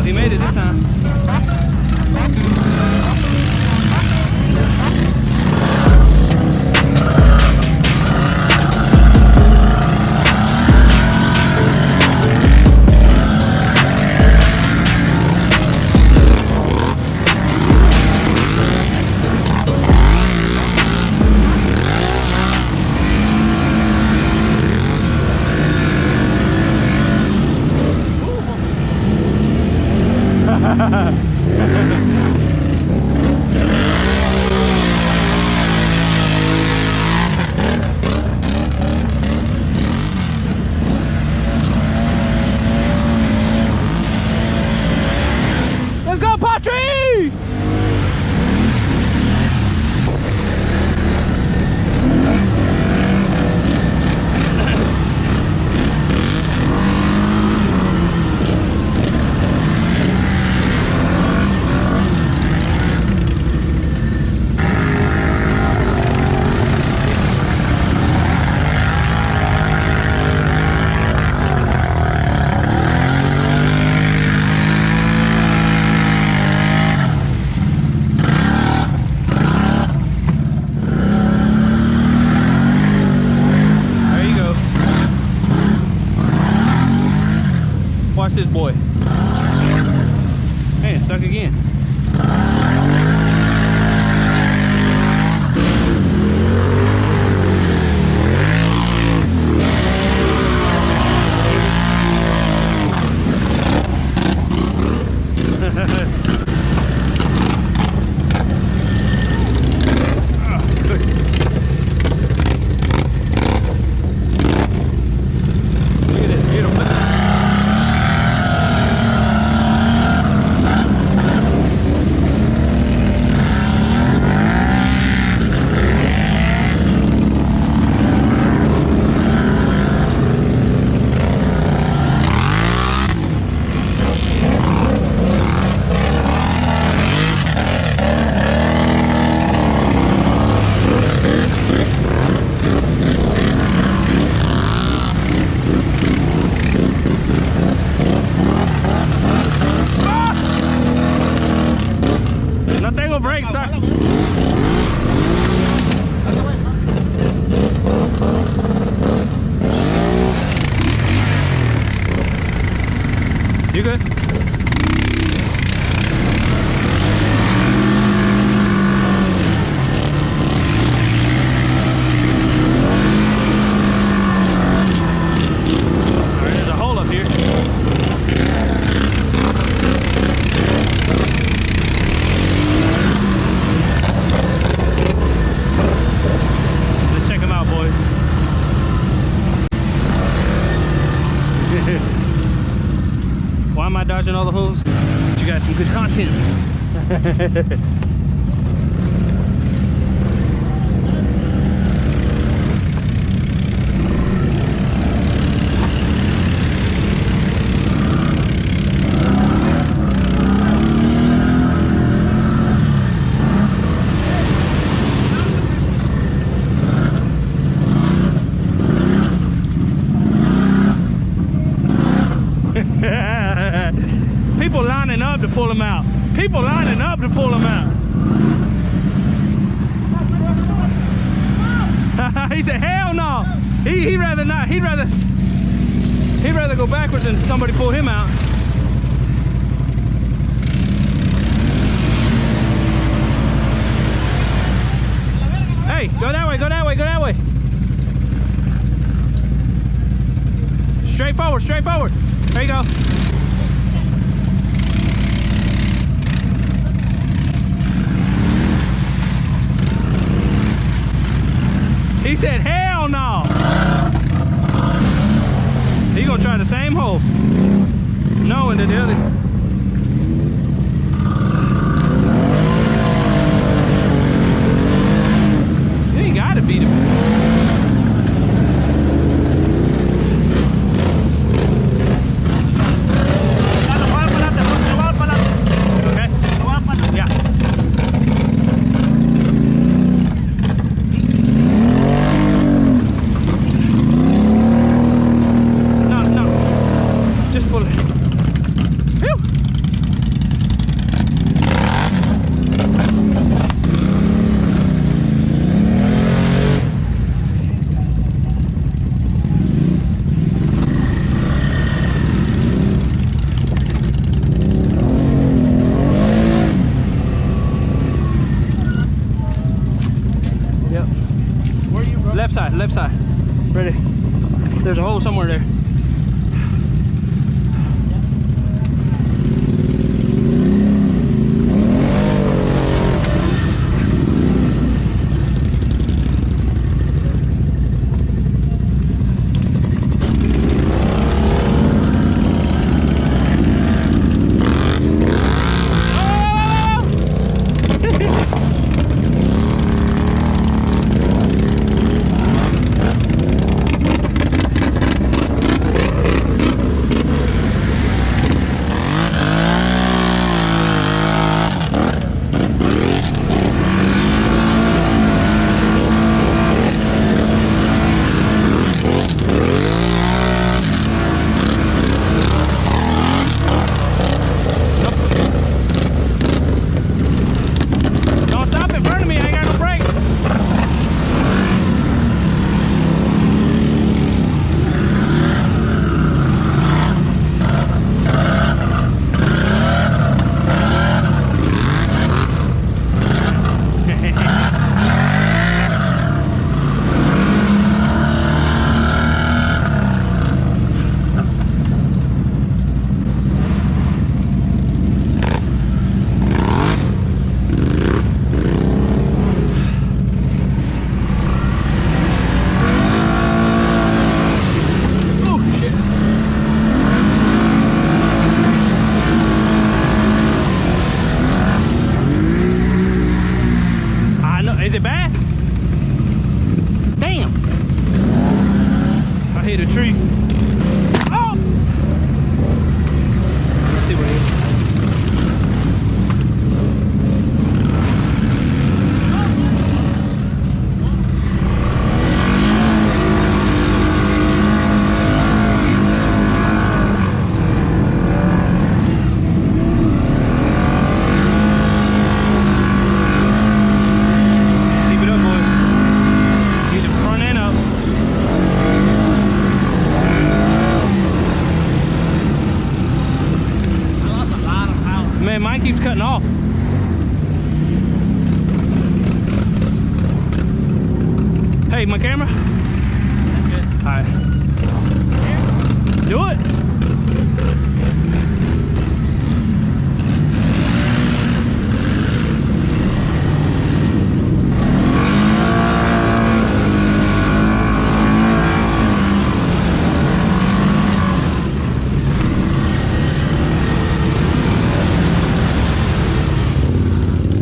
He made it this time. Let's go, Patry! Watch this, boy. Man, stuck again. Brakes, sir. You good? Alright, there's a hole up here. Why am I dodging all the holes? You got some good content. People lining up to pull him out. People lining up to pull him out. He said, hell no. He'd rather not. He'd rather go backwards than somebody pull him out. Hey, go that way, go that way, go that way. Straight forward, straight forward. There you go. He said, hell no. He gonna try the same hole, knowing that the other. You ain't gotta beat him. Phew. There's a hole somewhere there. Is it bad? Damn! I hit a tree. Oh! Let's see what it is. Man, mine keeps cutting off. Hey, my camera? That's good. All right. Do it.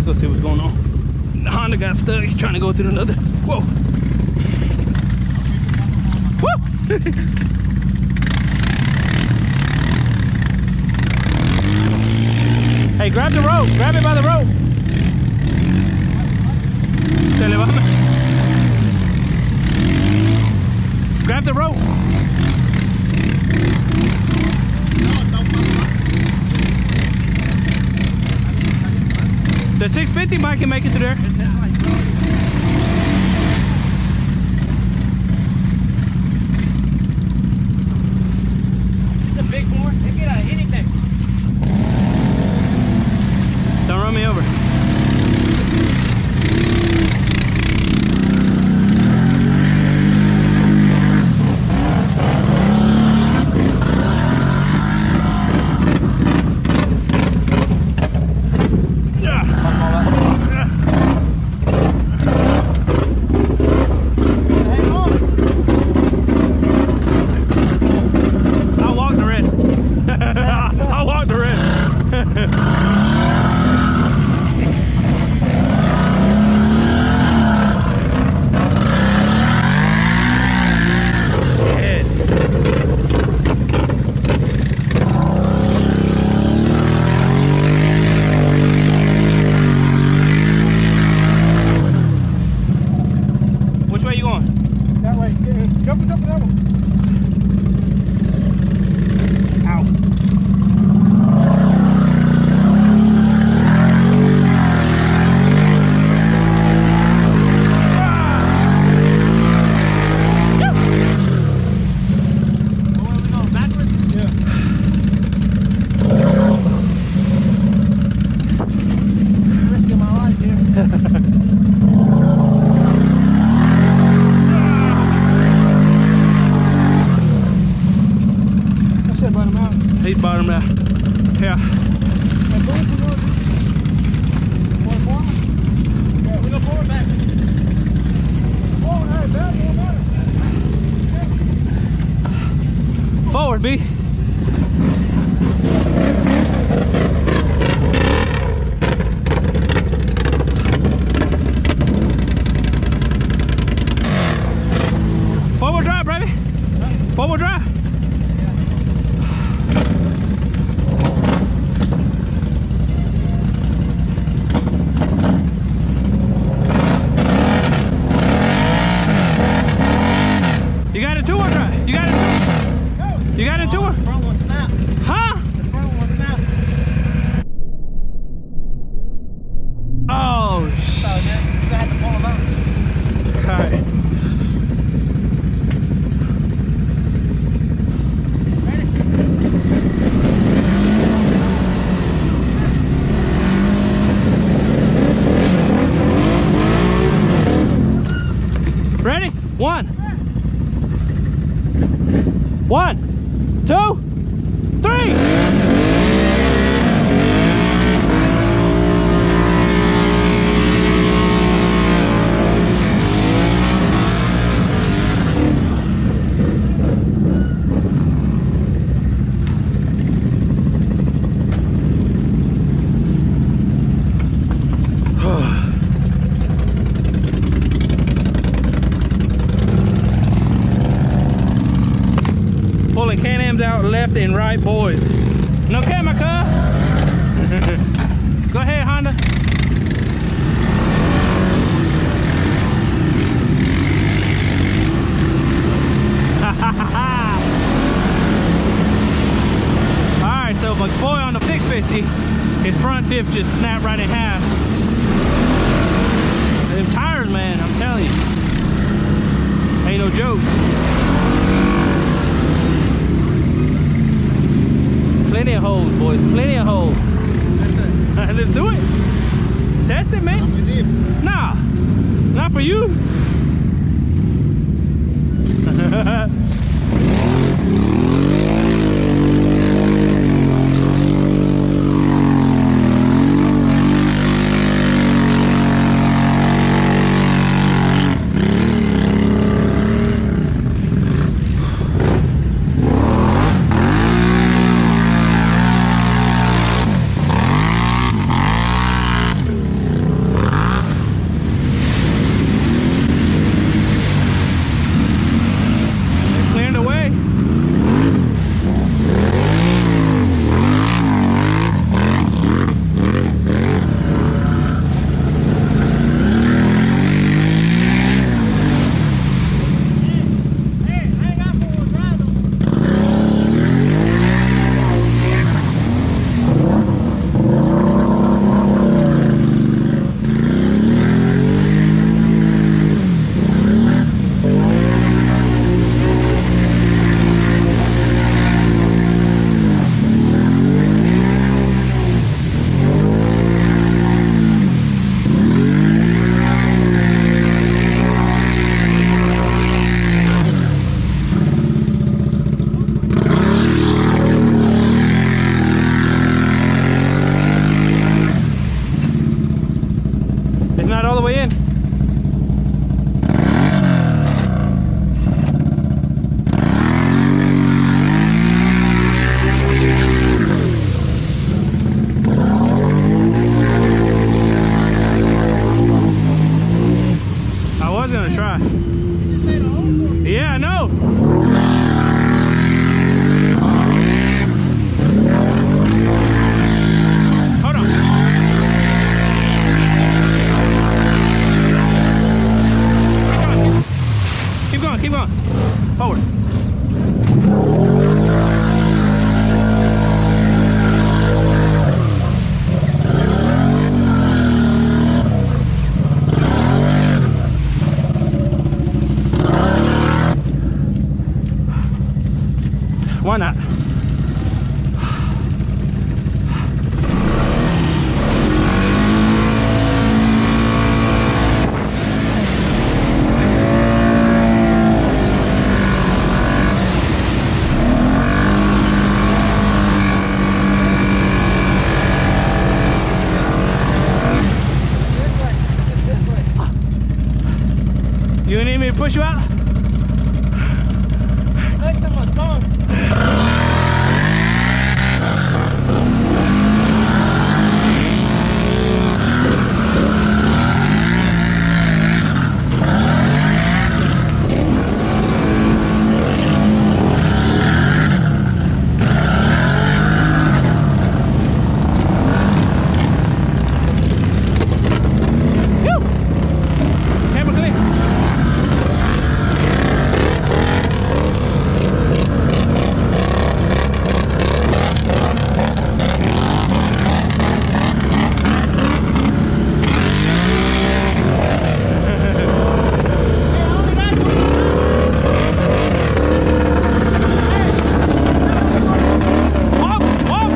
Let's see what's going on. The Honda got stuck. He's trying to go through another. Whoa. Whoa. Hey, grab the rope. Grab it by the rope. Se le va. Grab the rope. The 650 might can make it through there. It's a big board. They get out of anything. Don't run me over. I'll walk the rest. Which way you going? That way. Jump that one. Ow. Yeah. And both we want to do. Want more? Yeah, we go forward back. Forward, hey, back, more. Forward, B. Forward drive, baby. Forward drive. You got a two-wheel drive. You got a two. You got a two-wheel. The front one snapped. Huh? The front one snapped. Oh, So then you had to pull them out. all right. Ready? One. 1, 2, 3. Pulling Can-Ams out left and right, boys. No camera, car. Go ahead, Honda. Alright, so my boy on the 650, his front diff just snapped right in half. Them tires, man, I'm telling you. Ain't no joke. Plenty of holes, boys. Plenty of holes. Let's do it. Test it, man. Nah, not for you. push you out? Next to my tongue. Camera clear. Walk, walk.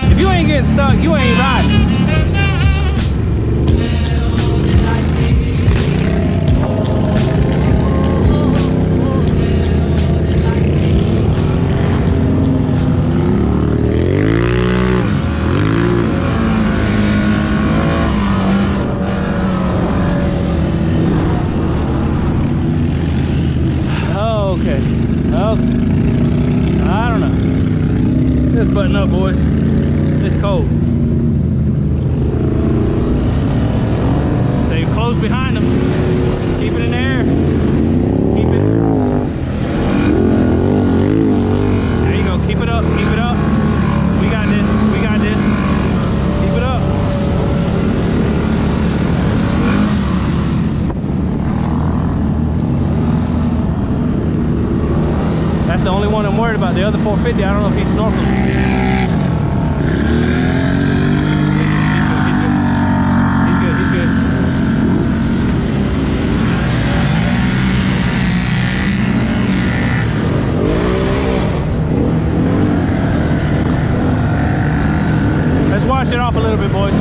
If you ain't getting stuck, you ain't riding. Okay. Okay. I don't know. Just button up, boys. It's cold. Stay close behind them. Keep it in the air. Keep it. There you go. Keep it up. Keep it up. We got this. We got this. Keep it up. That's the only one I'm worried about. The other 450, I don't know if he's snorkeling. He's good. He's good. Let's wash it off a little bit, boys.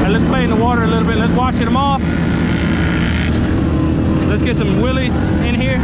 Let's play in the water a little bit. Let's wash them off. Let's get some willies in here.